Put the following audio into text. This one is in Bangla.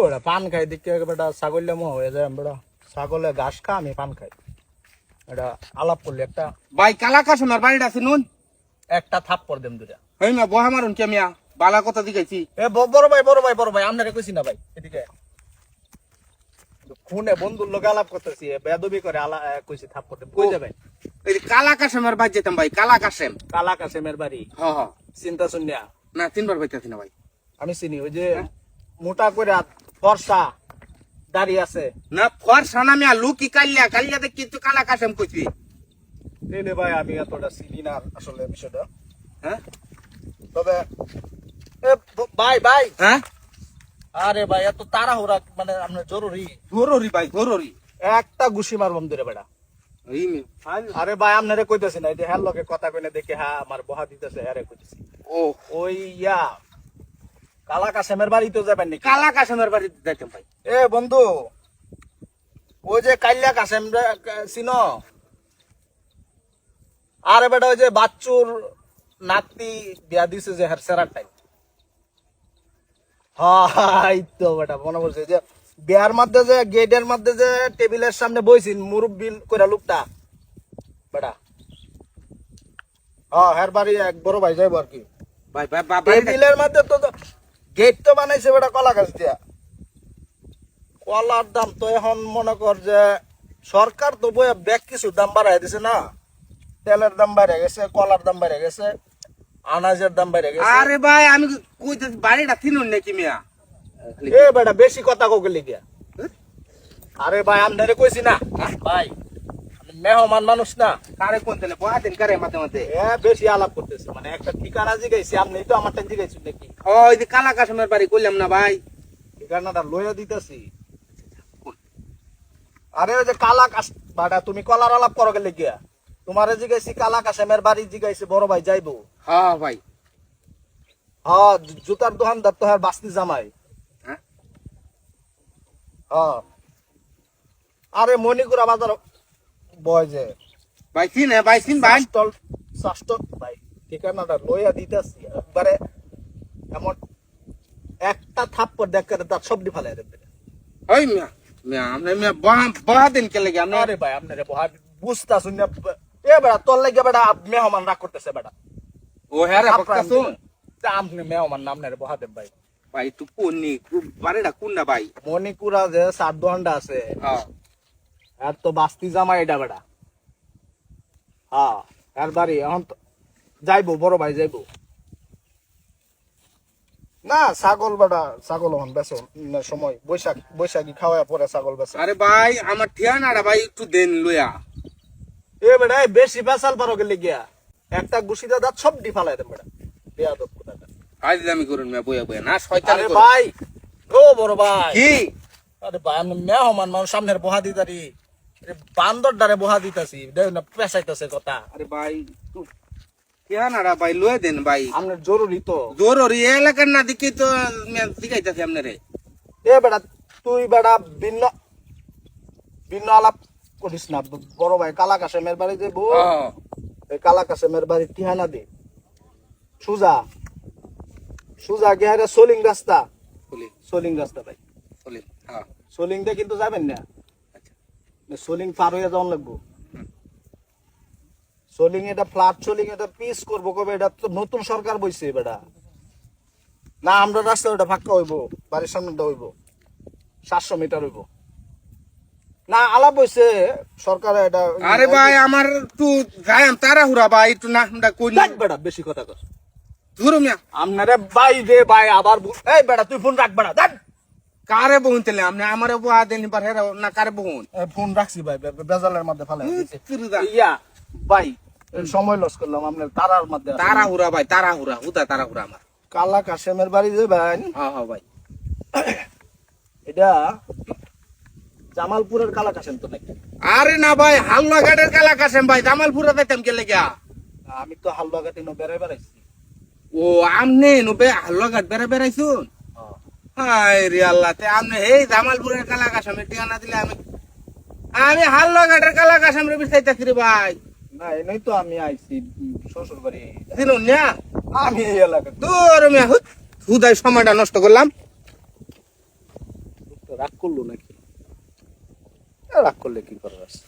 বেটা পান খাই দেখে বেটা ছাগল মোহ হয়ে যায় বেটা ছাগলে ঘাস খা আমি পান খাই এটা আলাপ করলে একটা ভাই কালা কাশমের বাড়িটা আছে নুন একটা থাপ্পড় দেম দুটা হই না বহা মারুন কে মিয়া বালা কথা দিগাইছি এ বড় ভাই আপনারে কইছি না ভাই এদিকে খুনে বন্ধুর লোক আলাপ করতেছি বেদবি করে কইছি থাপ্পড় দেম কই যাবেন এই কালা কাশমের বাড়ি যেতাম ভাই কালা কাশেম কালা কাসেমের বাড়ি হ্যাঁ চিন্তা শুনিয়া না তিনবার পাইতাছি না ভাই আমি চিনি ওই যে মোটা করে ফর্সা দাড়ি আছে না ফর্সা না মিয়া লুকি কালিয়া কালিয়া দেখ কিন্তু কালা কাশেম কইছি রে ভাই আমি এতটা চিনি না আসলে বিষয়টা হ্যাঁ তবে এ ভাই হ্যাঁ আরে ভাই এত তাড়াহুড়া মানে আপনার জরুরি জরুরি ভাই জরুরি একটা ঘুষি মারবাম ধরে বেটা এই মিয়া আরে ভাই আপনারে কইতেছি না এই যে হ্যাঁ লোকে কথা কইনে দেখে হ্যাঁ আমার বহা দিতেছে আরে কইতেছি ও ওই কালা কাসেমের বাড়ি তো যাবেন নাকি কালা কাশেমের বাড়ি যাইতাম ভাই এ বন্ধু ওই যে কাইলা কাসেম চিনো আরে বেটা ওই যে বাচ্চুর নাতি বিয়া দিছে যে হেরসেরার টাইম হাই তো বেটা মনে পড়ছে যে বিয়ার মধ্যে যে গেটের মধ্যে যে টেবিলের সামনে বইছিন মুরব্বি কইরা লোকটা বেটা হের বাড়ি এক বড় ভাই যাইব আর কি ভাই ভাই টেবিলের মধ্যে তো গেট তো বানাইছে বেটা কলা গাছ দিয়া কলার দাম তো এখন মনে কর যে সরকার তো বইয়া ব্যাগ কিছু দাম বাড়াই দিছে না তেলের দাম বেড়ে গেছে কলার দাম বেড়ে গেছে আনাজের দাম বেড়ে গেছে আরে ভাই আমি কইতেছি বাড়িটা তিনুন নাকি মিয়া এ বেটা বেশি কথা কোকে লিখিয়া আরে ভাই আমদারে কইছি না ভাই আমি মেহমান মানুষ না কারে কোন তেলে বহা দেন কারে মাঝে মাঝে এ বেশি আলাপ করতেছে মানে একটা ঠিকানা জিগাইছি আপনি তো আমারটা জিগাইছেন নাকি ওই যে কালা কাশেমের বাড়ি কইলাম না ভাই ঠিকানাটা লইয়া দিতেছি আরে ওই যে কালা কাশ বাটা তুমি কলার আলাপ করো গেলে গিয়া তোমারে জিগাইছি কালা কাশেমের বাড়ি জিগাইছি বড় ভাই যাইবো হ্যাঁ ভাই হ্যাঁ জুতার দোকানদার তো হ্যাঁ বাস্তি জামাই হ্যাঁ হ্যাঁ আরে মণিকুরা বাজার বয় যে ভাই চিন ভাই চিন ভাই শাস্তল ভাই ঠিকানাটা লইয়া দিতেছি একবারে এমন একটা থাপ্পড় দেখে তার সবটি ফালাই দেবে ওই মিয়া মিয়া আপনি মিয়া বহা দেন কে লাগে আপনি আরে ভাই আপনারে বহা বুঝতা শুন এ বেড়া তোর লাগে বেড়া মেহমান রাগ করতেছে বেড়া ও হ্যাঁ রে বকতাছুন আপনি মেহমান নাম নেরে বহা দেব ভাই ভাই তুই কোনি বাড়িটা কোন না ভাই মণিকুরা যে 7 দোকানটা আছে হ্যাঁ আর তো বাস্তি জামাই এটা বেড়া হ্যাঁ আর বাড়ি এখন যাইবো বড় ভাই যাইবো না ছাগল বেড়া ছাগল এখন বেচো সময় বৈশাখী খাওয়া পরে ছাগল বেচো আরে ভাই আমার ঠিয়ানাটা ভাই একটু দেন লইয়া এ বেড়া বেশি বেচাল পারো গেলে গিয়া একটা গুছিটা দাঁত সব ডি ফালাই দেন বেড়া বেয়াদব কোথাকার আজ আমি করুন মিয়া বইয়া বইয়া না শয়তানি আরে করুন ভাই ও বড় ভাই কি আরে ভাই আমি মেহমান মানুষ সামনের বহা দিতারি বান্দর ডারে বহা দিতাছি দেখ না পেশাইতেছে কথা আরে ভাই ঠিয়ানাটা ভাই লয়ে দেন ভাই আপনার জরুরি তো জরুরি এলাকার না দিকে তো দিকাইতাছি আপনারে এ বেড়া তুই বেড়া ভিন্ন ভিন্ন আলাপ করিস না বড় ভাই কালা কাশেমের বাড়ি যে বউ হ্যাঁ এই কালা কাশেমের বাড়ি ঠিহানা দে সুজা সুজা গিয়ে সোলিং রাস্তা বলি সোলিং রাস্তা ভাই বলি হ্যাঁ সোলিং দিয়ে কিন্তু যাবেন না আচ্ছা সোলিং পার হয়ে যাওয়ান লাগবো সোলিং এটা ফ্ল্যাট সোলিং এটা পিস করবো কবে এটা তো নতুন সরকার বইছে বেটা না আমরা রাস্তা ওটা ফাঁকা হইব বাড়ির সামনে হইব 700 মিটার হইব না আলাপ হইছে সরকার এটা আরে ভাই আমার একটু যাইম তাড়াহুড়া ভাই একটু না আমরা কই দেখ বেটা বেশি কথা কর ধরো মিয়া আপনারে ভাই রে ভাই আবার এই বেটা তুই ফোন রাখ বেটা দেখ কারে বহুন তেলে আপনি আমারে বুয়া দেন পার হেরা না কারে বহুন ফোন রাখছি ভাই বেজালের মধ্যে ফালাই দিয়েছে তিরুদা ইয়া ভাই সময় লস করলাম আপনার তারার মধ্যে তাড়াহুড়া ভাই তাড়াহুড়া হুদা তাড়াহুড়া আমার কালা কাশেমের বাড়ি যে ভাই হ্যাঁ হ্যাঁ ভাই এটা জামালপুরের কালা কাশেম তো নাকি আরে না ভাই হালুয়া ঘাটের কালা কাশেম ভাই জামালপুরে যাইতাম কে লেগা আমি তো হালুয়া ঘাটে বেড়াই বেড়াইছি ও আমনে নুবে হালুয়া ঘাট বেড়ে বেড়াইছুন হাই রে আল্লাহ তে আমনে এই জামালপুরের কালা কাশেমের ঠিকানা দিলে আমি হালুয়া ঘাটের কালা কাশেমের বিচাইতাছি রে ভাই না এনেই তো আমি আইছি শ্বশুর বাড়ি দিনুন না আমি এই এলাকা তোর মিয়া হুদাই সময়টা নষ্ট করলাম রাগ করলো নাকি? রাগ করলে কি করার আছে?